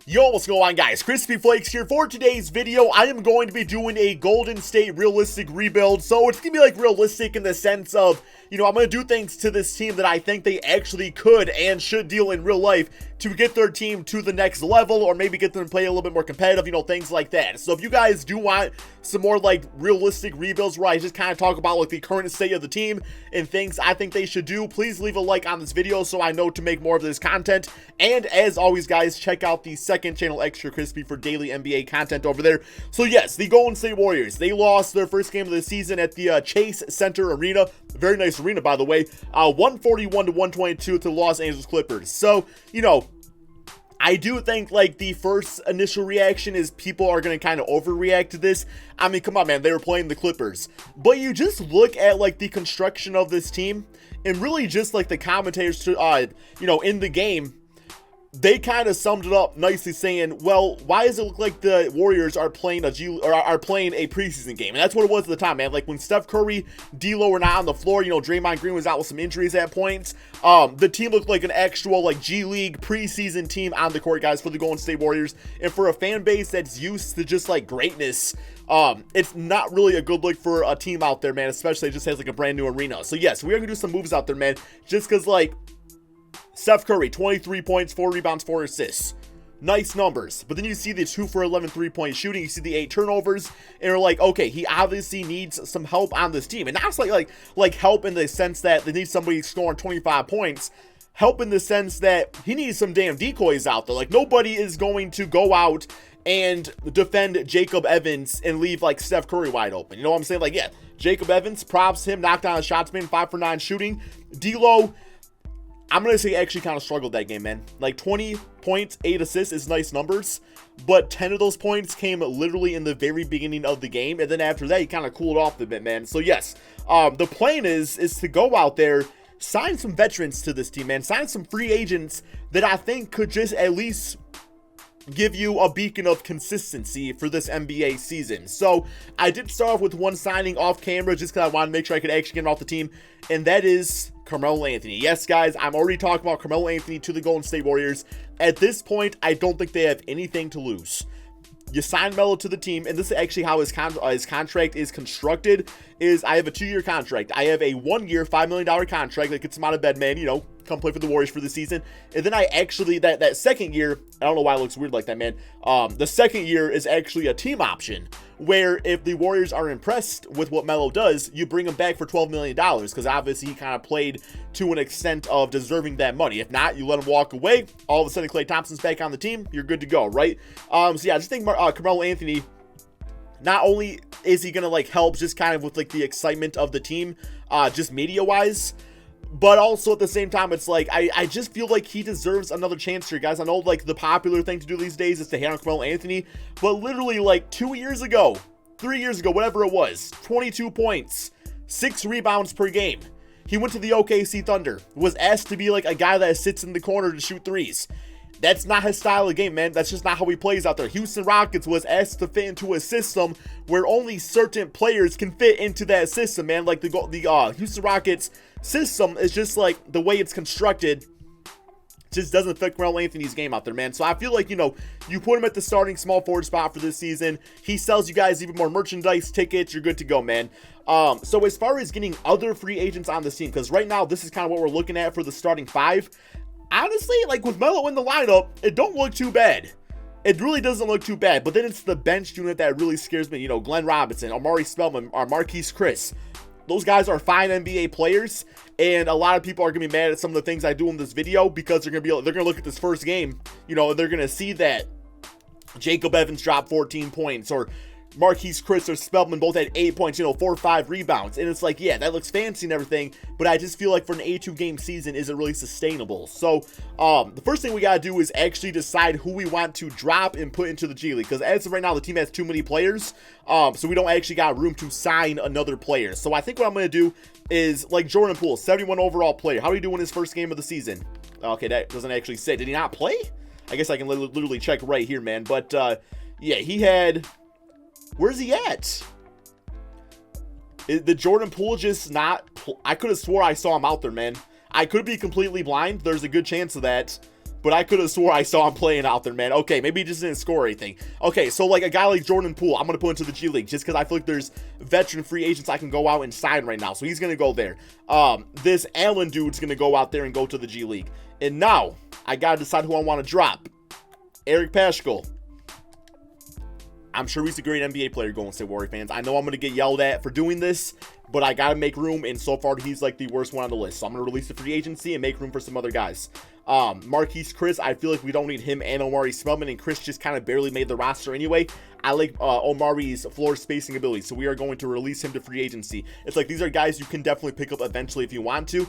Yo, what's going on, guys? KrispyFlakes here. For today's video, I am going to be doing a Golden State realistic rebuild. So it's going to be like realistic in the sense of, I'm going to do things to this team that I think they actually could and should deal in real life to get their team to the next level, or maybe get them to play a little bit more competitive, things like that. So if you guys do want some more like realistic rebuilds where I just kind of talk about like the current state of the team and things I think they should do, please leave a like on this video so I know to make more of this content. And as always, guys, check out the second channel, Extra Crispy, for daily NBA content over there. So yes, the Golden State Warriors, they lost their first game of the season at the Chase Center Arena. Very nice arena, by the way. 141-122 to the Los Angeles Clippers. So, I do think like the first initial reaction is people are going to kind of overreact to this. I mean, come on, man, they were playing the Clippers. But you just look at like the construction of this team and really just like the commentators, in the game, they kind of summed it up nicely saying, well, why does it look like the Warriors are playing a preseason game? And that's what it was at the time, man. Like when Steph Curry, D'Lo were not on the floor, Draymond Green was out with some injuries at points. The team looked like an actual like G League preseason team on the court, guys, for the Golden State Warriors. And for a fan base that's used to just like greatness, it's not really a good look for a team out there, man, especially it just has like a brand new arena. So yes, we are gonna do some moves out there, man, just because like Steph Curry, 23 points, 4 rebounds, 4 assists. Nice numbers. But then you see the 2 for 11 3-point shooting. You see the 8 turnovers. And you're like, okay, he obviously needs some help on this team. And that's like help in the sense that they need somebody scoring 25 points. Help in the sense that he needs some damn decoys out there. Like nobody is going to go out and defend Jacob Evans and leave like Steph Curry wide open. You know what I'm saying? Like, yeah, Jacob Evans, props him, knocked down his shots, man, 5 for 9 shooting. D'Lo, I'm going to say actually kind of struggled that game, man. Like 20 points, 8 assists is nice numbers, but 10 of those points came literally in the very beginning of the game, and then after that, he kind of cooled off a bit, man. So yes, the plan is to go out there, sign some veterans to this team, man. Sign some free agents that I think could just at least give you a beacon of consistency for this NBA season. So I did start off with one signing off camera just because I wanted to make sure I could actually get him off the team, and that is Carmelo Anthony. Yes, guys, I'm already talking about Carmelo Anthony to the Golden State Warriors. At this point, I don't think they have anything to lose. You sign Melo to the team, and this is actually how his contract is constructed, is I have a 2-year contract. I have a 1-year, $5 million contract that gets him out of bed, man, come play for the Warriors for the season. And then I actually, that second year, I don't know why it looks weird like that, man. The second year is actually a team option, where if the Warriors are impressed with what Melo does, you bring him back for $12 million, because obviously he kind of played to an extent of deserving that money. If not, you let him walk away. All of a sudden, Klay Thompson's back on the team. You're good to go, right? So yeah, I just think Carmelo Anthony, not only is he going to like help just kind of with like the excitement of the team, just media-wise, but also at the same time, it's like, I just feel like he deserves another chance here, guys. I know like the popular thing to do these days is to hate on Carmelo Anthony, but literally like 2 years ago, 3 years ago, whatever it was, 22 points, 6 rebounds per game. He went to the OKC Thunder, was asked to be like a guy that sits in the corner to shoot threes. That's not his style of game, man. That's just not how he plays out there. Houston Rockets was asked to fit into a system where only certain players can fit into that system, man. Like the Houston Rockets system is just like the way it's constructed just doesn't fit Carmelo Anthony's game out there, man. So I feel like, you put him at the starting small forward spot for this season. He sells you guys even more merchandise, tickets. You're good to go, man. So as far as getting other free agents on this team, because right now this is kind of what we're looking at for the starting 5. Honestly, like with Melo in the lineup, it don't look too bad. It really doesn't look too bad. But then it's the bench unit that really scares me. Glenn Robinson, Amari Spellman, or Marquise Chris. Those guys are fine NBA players, and a lot of people are gonna be mad at some of the things I do in this video because they're gonna look at this first game, and they're gonna see that Jacob Evans dropped 14 points, or Marquise Chris or Spellman both had 8 points, 4 or 5 rebounds. And it's like, yeah, that looks fancy and everything, but I just feel like for an 82 game season, is it really sustainable? So the first thing we got to do is actually decide who we want to drop and put into the G League, because as of right now, the team has too many players, so we don't actually got room to sign another player. So I think what I'm going to do is, like Jordan Poole, 71 overall player. How did he do in his first game of the season? Okay, that doesn't actually say. Did he not play? I guess I can literally check right here, man. But yeah, he had... Where's he at? Is the Jordan Poole just not... I could have swore I saw him out there, man. I could be completely blind. There's a good chance of that. but I could have swore I saw him playing out there, man. Okay, maybe he just didn't score or anything. Okay, so like a guy like Jordan Poole, I'm going to put into the G League just because I feel like there's veteran free agents I can go out and sign right now. So he's going to go there. This Allen dude's going to go out there and go to the G League. And now I got to decide who I want to drop. Eric Paschal. I'm sure he's a great NBA player, Golden State Warrior fans. I know I'm going to get yelled at for doing this, but I got to make room, and so far he's like the worst one on the list. So I'm going to release the free agency and make room for some other guys. Marquise Chris, I feel like we don't need him and Omari Spellman, and Chris just kind of barely made the roster anyway. I like Omari's floor spacing ability, so we are going to release him to free agency. It's like these are guys you can definitely pick up eventually if you want to.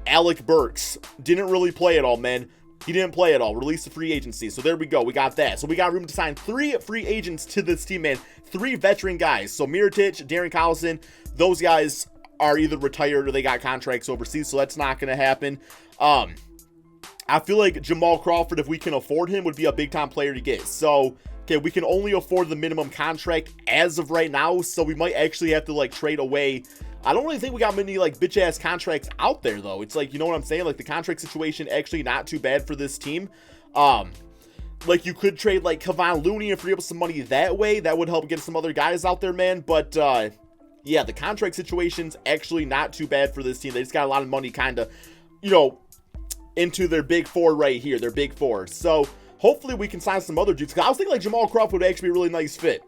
Alec Burks didn't really play at all, man. He didn't play at all. Release the free agency. So there we go. We got that. So we got room to sign 3 free agents to this team, man. 3 veteran guys. So Mirotic, Darren Collison, those guys are either retired or they got contracts overseas. So that's not going to happen. I feel like Jamal Crawford, if we can afford him, would be a big-time player to get. So, okay, we can only afford the minimum contract as of right now. So we might actually have to, like, trade away. I don't really think we got many, like, bitch-ass contracts out there, though. It's like, you know what I'm saying? Like, the contract situation actually not too bad for this team. Like, you could trade, like, Kevon Looney and free up some money that way. That would help get some other guys out there, man. But, yeah, the contract situation's actually not too bad for this team. They just got a lot of money kind of, you know, into their big 4 right here. Their big 4. So, hopefully we can sign some other dudes. Because I was thinking, like, Jamal Crawford would actually be a really nice fit.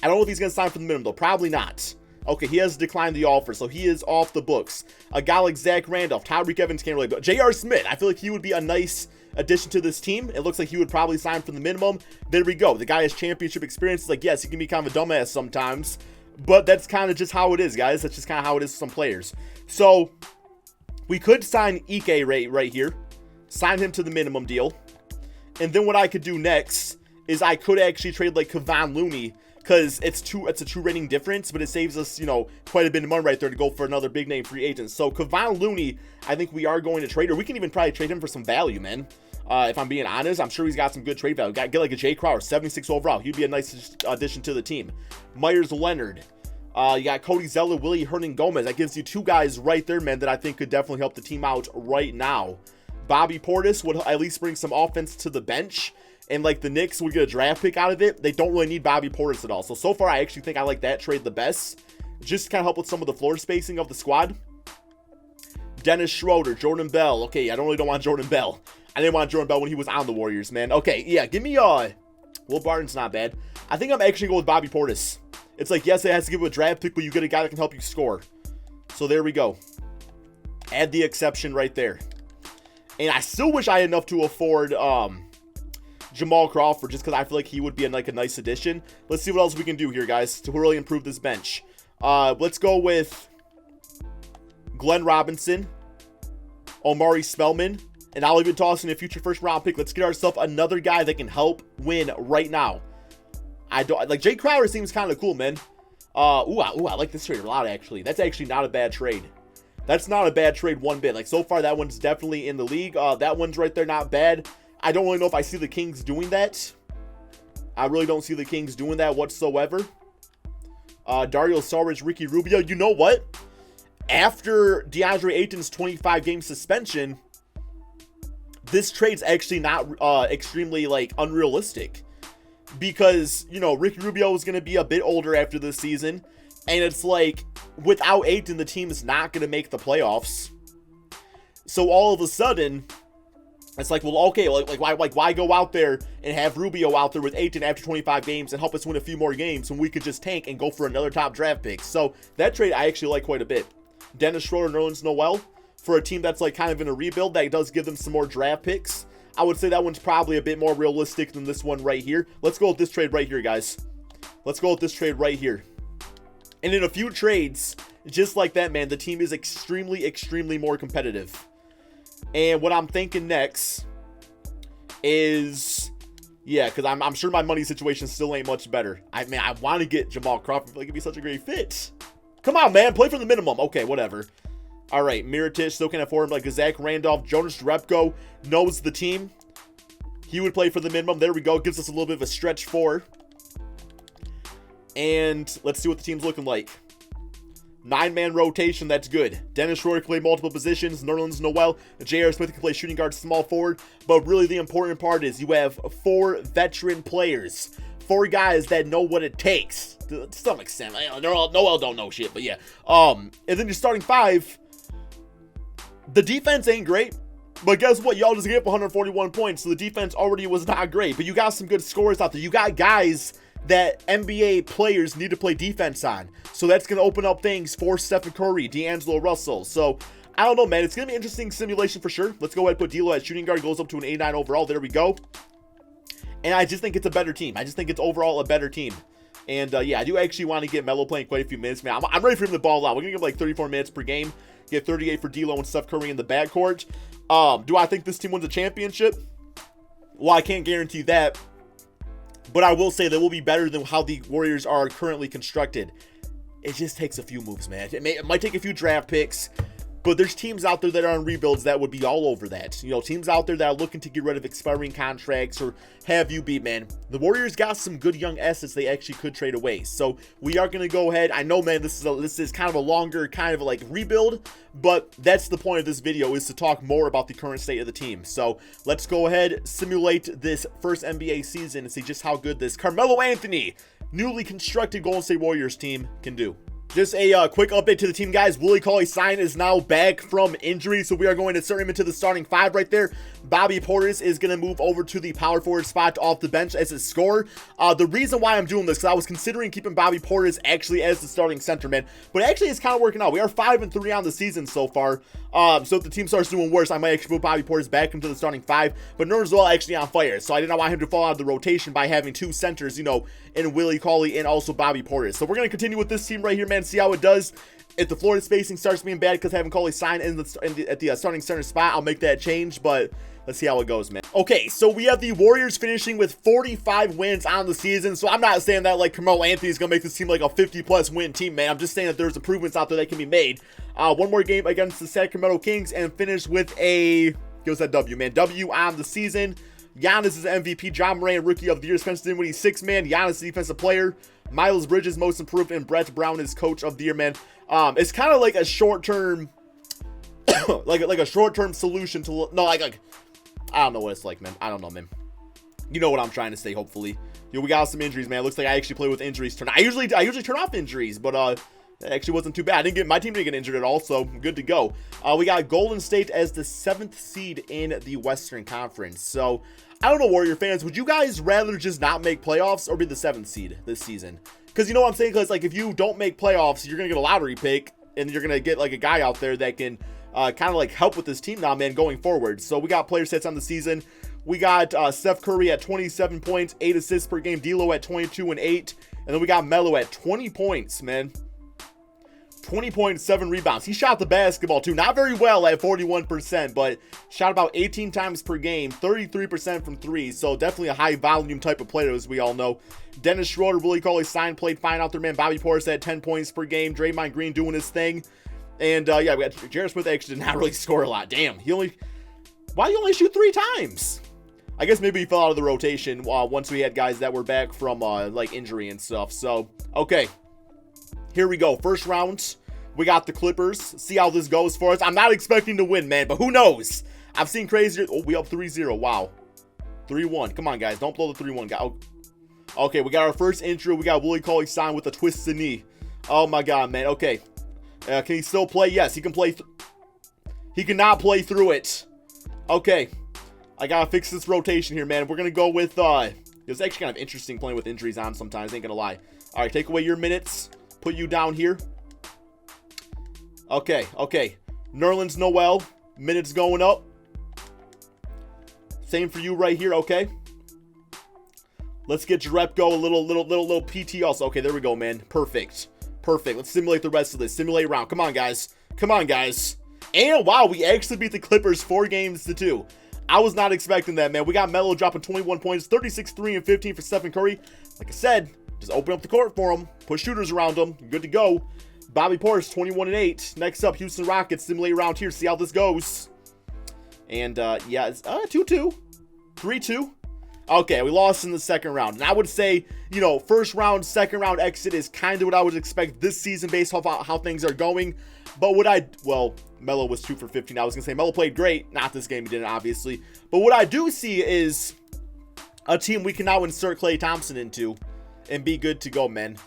I don't know if he's going to sign for the minimum, though. Probably not. Okay, he has declined the offer, so he is off the books. A guy like Zach Randolph, Tyreek Evans can't really go. J.R. Smith, I feel like he would be a nice addition to this team. It looks like he would probably sign for the minimum. There we go. The guy has championship experience. It's like, yes, he can be kind of a dumbass sometimes, but that's kind of just how it is, guys. That's just kind of how it is for some players. So, we could sign Ike right here. Sign him to the minimum deal. And then what I could do next is I could actually trade like Kevon Looney, because it's a true rating difference, but it saves us, you know, quite a bit of money right there to go for another big name free agent. So Kevon Looney, I think we are going to trade, or we can even probably trade him for some value, man. If I'm being honest, I'm sure he's got some good trade value. Get like a Jay Crowder, 76 overall. He'd be a nice addition to the team. Myers Leonard. You got Cody Zeller, Willie Hernan Gomez. That gives you 2 guys right there, man, that I think could definitely help the team out right now. Bobby Portis would at least bring some offense to the bench. And like the Knicks would get a draft pick out of it. They don't really need Bobby Portis at all. So far, I actually think I like that trade the best. Just to kind of help with some of the floor spacing of the squad. Dennis Schroeder, Jordan Bell. Okay, I don't want Jordan Bell. I didn't want Jordan Bell when he was on the Warriors, man. Okay, yeah, give me, Will Barton's not bad. I think I'm actually going with Bobby Portis. It's like, yes, it has to give you a draft pick, but you get a guy that can help you score. So there we go. Add the exception right there. And I still wish I had enough to afford, Jamal Crawford, just because I feel like he would be a nice addition. Let's see what else we can do here, guys, to really improve this bench. Let's go with Glenn Robinson, Omari Spellman, and I'll even toss in a future first-round pick. Let's get ourselves another guy that can help win right now. I don't like Jay Crowder. Seems kind of cool, man. I like this trade a lot, actually. That's actually not a bad trade. That's not a bad trade one bit. Like, so far, that one's definitely in the league. That one's right there, not bad. I don't really know if I see the Kings doing that. I really don't see the Kings doing that whatsoever. Dario Saric, Ricky Rubio. You know what? After DeAndre Ayton's 25-game suspension, this trade's actually not extremely, like, unrealistic. Because, you know, Ricky Rubio is going to be a bit older after this season. And it's like, without Ayton, the team is not going to make the playoffs. So all of a sudden, it's like, well, okay, why go out there and have Rubio out there with Ayton after 25 games and help us win a few more games when we could just tank and go for another top draft pick? So that trade I actually like quite a bit. Dennis Schroeder and Nerlens Noel for a team that's like kind of in a rebuild that does give them some more draft picks. I would say that one's probably a bit more realistic than this one right here. Let's go with this trade right here, guys. Let's go with this trade right here. And in a few trades, just like that, man, the team is extremely, extremely more competitive. And what I'm thinking next is, yeah, because I'm sure my money situation still ain't much better. I want to get Jamal Crawford. I feel like it'd be such a great fit. Come on, man. Play for the minimum. Okay, whatever. All right, Mirotic still can't afford him. Like Zach Randolph, Jonas Repko knows the team. He would play for the minimum. There we go. Gives us a little bit of a stretch 4. And let's see what the team's looking like. 9-man rotation, that's good. Dennis Schroeder can play multiple positions. Nerlens Noel, J.R. Smith can play shooting guard, small forward. But really the important part is you have 4 veteran players. 4 guys that know what it takes. To some extent. Noel don't know shit, but yeah. And then you're starting 5. The defense ain't great. But guess what? Y'all just gave up 141 points. So the defense already was not great. But you got some good scorers out there. You got guys that NBA players need to play defense on. So that's going to open up things for Stephen Curry, D'Angelo Russell. So, I don't know, man. It's going to be an interesting simulation for sure. Let's go ahead and put D'Lo at shooting guard. Goes up to an 89 overall. There we go. And I just think it's a better team. I just think it's overall a better team. And, yeah, I do actually want to get Melo playing quite a few minutes, man. I'm ready for him to ball out. We're going to give him like 34 minutes per game. Get 38 for D'Lo and Steph Curry in the backcourt. Do I think this team wins a championship? Well, I can't guarantee that. But I will say they will be better than how the Warriors are currently constructed. It just takes a few moves, man. It might take a few draft picks. But there's teams out there that are on rebuilds that would be all over that. You know, teams out there that are looking to get rid of expiring contracts or have you be, man. The Warriors got some good young assets they actually could trade away. So we are going to go ahead. I know, man, this is kind of a longer kind of like rebuild. But that's the point of this video, is to talk more about the current state of the team. So let's go ahead, simulate this first NBA season and see just how good this Carmelo Anthony, newly constructed Golden State Warriors team can do. Just a quick update to the team, guys. Willie Cauley-Stein is now back from injury, so we are going to start him into the starting 5 right there. Bobby Portis is going to move over to the power forward spot off the bench as his scorer. The reason why I'm doing this, because I was considering keeping Bobby Portis actually as the starting center, man. But actually, it's kind of working out. We are 5-3 on the season so far. So if the team starts doing worse, I might actually put Bobby Portis back into the starting 5. But Nerlens Noel actually on fire, so I did not want him to fall out of the rotation by having 2 centers, you know, in Willie Cauley and also Bobby Portis. So we're going to continue with this team right here, man. See how it does. If the Florida spacing starts being bad because having Cauley-Stein at the starting center spot, I'll make that change, but let's see how it goes, man. Okay, so we have the Warriors finishing with 45 wins on the season, so I'm not saying that like Carmelo Anthony is going to make this team like a 50-plus win team, man. I'm just saying that there's improvements out there that can be made. One more game against the Sacramento Kings and finish with a, give us that W, man. W on the season. Giannis is MVP. John Moran, Rookie of the Year. Spencer Dinwiddie, 6th man. Giannis, Defensive Player. Miles Bridges, Most Improved. And Brett Brown is Coach of the Year, man. It's kind of like a short-term, like a short-term solution to, no, like, I don't know what it's like, man. I don't know, man. You know what I'm trying to say, hopefully. Yo, we got some injuries, man. It looks like I actually play with injuries tonight. I usually turn off injuries, but, it actually wasn't too bad. My team didn't get injured at all, so good to go. We got Golden State as the 7th seed in the Western Conference. So, I don't know, Warrior fans. Would you guys rather just not make playoffs or be the 7th seed this season? Because you know what I'm saying? Because, like, if you don't make playoffs, you're going to get a lottery pick, and you're going to get, like, a guy out there that can kind of, like, help with this team now, man, going forward. So, we got player sets on the season. We got Steph Curry at 27 points, 8 assists per game. D'Lo at 22 and 8. And then we got Melo at 20 points, man. 20.7 rebounds. He shot the basketball too. Not very well at 41%, but shot about 18 times per game, 33% from 3. So definitely a high volume type of player, as we all know. Dennis Schroeder, Willie Cauley-Stein played fine out there, man. Bobby Portis at 10 points per game. Draymond Green doing his thing. And yeah, we got J.R. Smith actually did not really score a lot. Damn, why do you only shoot 3 times? I guess maybe he fell out of the rotation once we had guys that were back from like injury and stuff. So, okay. Here we go. First round, we got the Clippers. See how this goes for us. I'm not expecting to win, man, but who knows? I've seen crazier. Oh, we up 3-0. Wow. 3-1. Come on, guys. Don't blow the 3-1 guy. Oh. Okay, we got our first intro. We got Willie Cauley-Stein with a twisted knee. Oh, my God, man. Okay. Can he still play? Yes, he can play. He cannot play through it. Okay. I got to fix this rotation here, man. We're going to go with... It's actually kind of interesting playing with injuries on sometimes. Ain't going to lie. All right, take away your minutes. Put you down here. Okay. Nerlens Noel. Minutes going up. Same for you right here, okay. Let's get Jarepko a little PT also. Okay, there we go, man. Perfect. Let's simulate the rest of this. Simulate round. Come on, guys. And wow, we actually beat the Clippers 4-2. I was not expecting that, man. We got Melo dropping 21 points, 36, 3, and 15 for Stephen Curry. Like I said, just open up the court for him. Put shooters around him. Good to go. Bobby Portis, 21 and 8. Next up, Houston Rockets. Simulate around here. See how this goes. And, yeah, it's 2-2. 3-2. Okay, we lost in the second round. And I would say, you know, first round, second round exit is kind of what I would expect this season based off how things are going. But well, Melo was 2 for 15. I was going to say Melo played great. Not this game, he didn't, obviously. But what I do see is a team we can now insert Klay Thompson into and be good to go, man.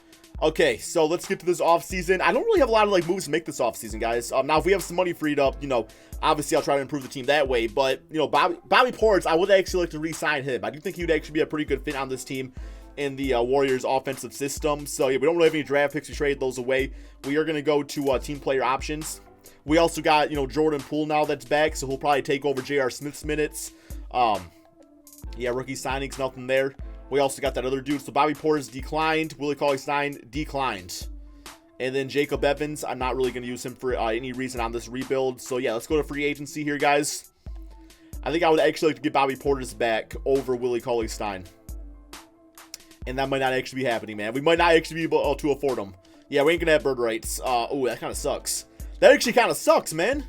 Okay, so let's get to this offseason. I don't really have a lot of like moves to make this offseason, guys. Now, if we have some money freed up, you know, obviously I'll try to improve the team that way. But, you know, Bobby Portis, I would actually like to re-sign him. I do think he would actually be a pretty good fit on this team in the Warriors offensive system. So, yeah, we don't really have any draft picks. We traded those away. We are going to go to team player options. We also got, you know, Jordan Poole now that's back, so he'll probably take over J.R. Smith's minutes. Yeah, rookie signings, nothing there. We also got that other dude. So Bobby Portis declined. Willie Cauley-Stein declined. And then Jacob Evans, I'm not really going to use him for any reason on this rebuild. So yeah, let's go to free agency here, guys. I think I would actually like to get Bobby Portis back over Willie Cauley-Stein. And that might not actually be happening, man. We might not actually be able to afford him. Yeah, we ain't going to have bird rights. Oh, that kind of sucks. That actually kind of sucks, man.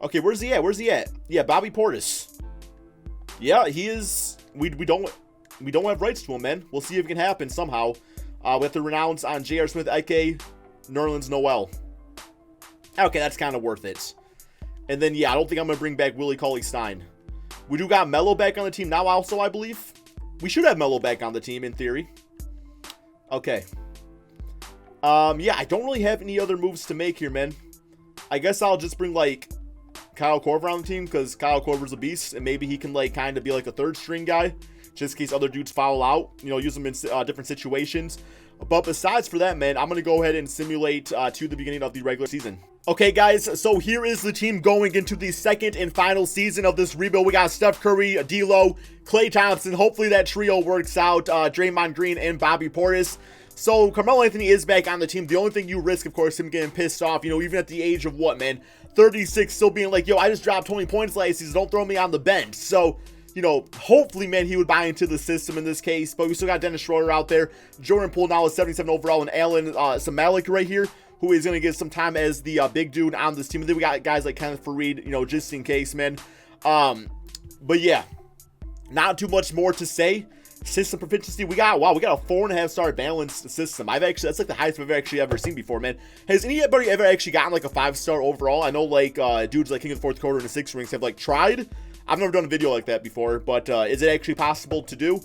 Okay, where's he at? Where's he at? Yeah, Bobby Portis. Yeah, he is. We don't have rights to him, man. We'll see if it can happen somehow. We have to renounce on J.R. Smith, Ike, Nerlens Noel. Okay, that's kind of worth it. And then, yeah, I don't think I'm going to bring back Willie Cauley-Stein. We do got Melo back on the team now also, I believe. We should have Melo back on the team, in theory. Okay. Yeah, I don't really have any other moves to make here, man. I guess I'll just bring, like, Kyle Korver on the team, because Kyle Korver's a beast, and maybe he can, like, kind of be, like, a third-string guy, just in case other dudes foul out, you know, use them in different situations. But besides for that, man, I'm going to go ahead and simulate to the beginning of the regular season. Okay, guys, so here is the team going into the second and final season of this rebuild. We got Steph Curry, D'Lo, Klay Thompson. Hopefully that trio works out. Draymond Green and Bobby Portis. So Carmelo Anthony is back on the team. The only thing you risk, of course, him getting pissed off, you know, even at the age of what, man, 36, still being like, yo, I just dropped 20 points last season. Don't throw me on the bench. So, you know, hopefully, man, he would buy into the system in this case. But we still got Dennis Schroeder out there. Jordan Poole now is 77 overall. And Alan Samalik right here, who is going to get some time as the big dude on this team. And then we got guys like Kenneth Faried, you know, just in case, man. But yeah, not too much more to say. System proficiency, we got a 4.5 star balanced system. That's like the highest I've actually ever seen before, man. Has anybody ever actually gotten like a 5-star overall? I know like dudes like King of the Fourth Quarter and the Six Rings have like tried. I've never done a video like that before, but is it actually possible to do?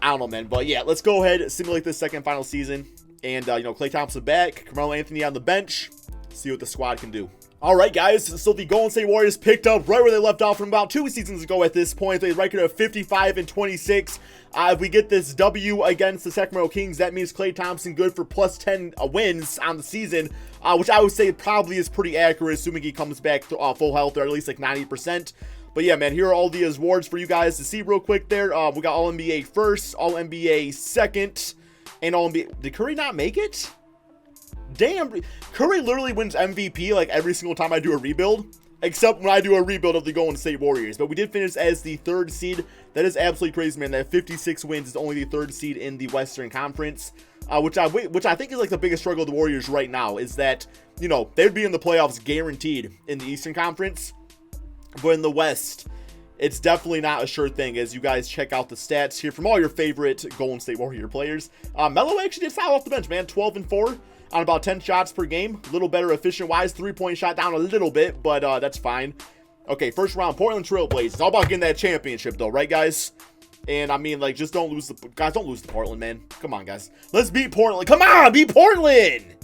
I don't know, man. But yeah, let's go ahead, simulate this second final season. And, you know, Klay Thompson back, Carmelo Anthony on the bench, see what the squad can do. All right, guys, so the Golden State Warriors picked up right where they left off from about 2 seasons ago at this point. They record of 55-26. If we get this W against the Sacramento Kings, that means Klay Thompson good for plus 10 wins on the season, which I would say probably is pretty accurate, assuming he comes back to full health or at least like 90%. But yeah, man, here are all the awards for you guys to see real quick there. We got All-NBA first, All-NBA second, and All-NBA. Did Curry not make it? Damn, Curry literally wins MVP like every single time I do a rebuild, except when I do a rebuild of the Golden State Warriors. But we did finish as the 3rd seed. That is absolutely crazy, man. That 56 wins is only the 3rd seed in the Western Conference, which I think is like the biggest struggle of the Warriors right now, is that, you know, they'd be in the playoffs guaranteed in the Eastern Conference, but in the West, it's definitely not a sure thing, as you guys check out the stats here from all your favorite Golden State Warrior players. Melo actually did foul off the bench, man. 12-4 on about 10 shots per game. A little better efficient-wise. 3-point shot down a little bit, but that's fine. Okay, first round, Portland Trail Blazers. It's all about getting that championship, though, right, guys? And, I mean, like, just don't lose the... Guys, don't lose to Portland, man. Come on, guys. Let's beat Portland. Come on, beat Portland!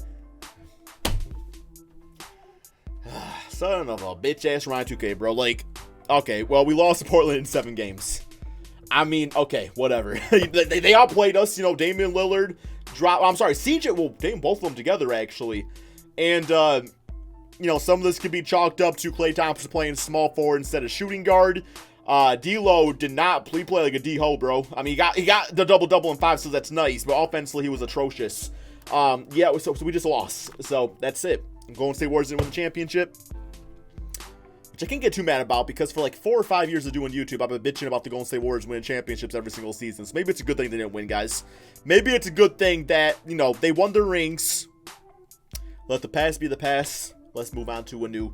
Son of a bitch-ass Ryan 2K, bro. Like, okay, well, we lost to Portland in 7 games. I mean, okay, whatever. they outplayed us, you know, Damian Lillard... CJ, well, damn, both of them together, actually. And, you know, some of this could be chalked up to Klay Thompson playing small forward instead of shooting guard. D'Lo did not play like a D-ho, bro. I mean, he got the double-double in 5, so that's nice, but offensively, he was atrocious. Yeah, so we just lost. So, that's it. Golden State Warriors didn't win the championship, which I can't get too mad about, because for like 4 or 5 years of doing YouTube, I've been bitching about the Golden State Warriors winning championships every single season. So maybe it's a good thing they didn't win, guys. Maybe it's a good thing that, you know, they won their rings. Let the past be the past. let's move on to a new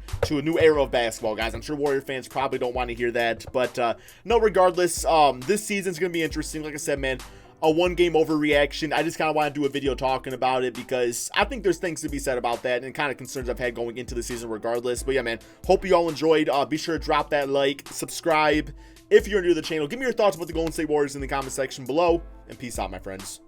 era of basketball, guys. I'm sure Warrior fans probably don't want to hear that, but no, regardless, this season's gonna be interesting. Like I said, man, a one-game overreaction. I just kind of want to do a video talking about it because I think there's things to be said about that and kind of concerns I've had going into the season regardless. But yeah, man, hope you all enjoyed. Be sure to drop that like, subscribe if you're new to the channel. Give me your thoughts about the Golden State Warriors in the comment section below, and peace out, my friends.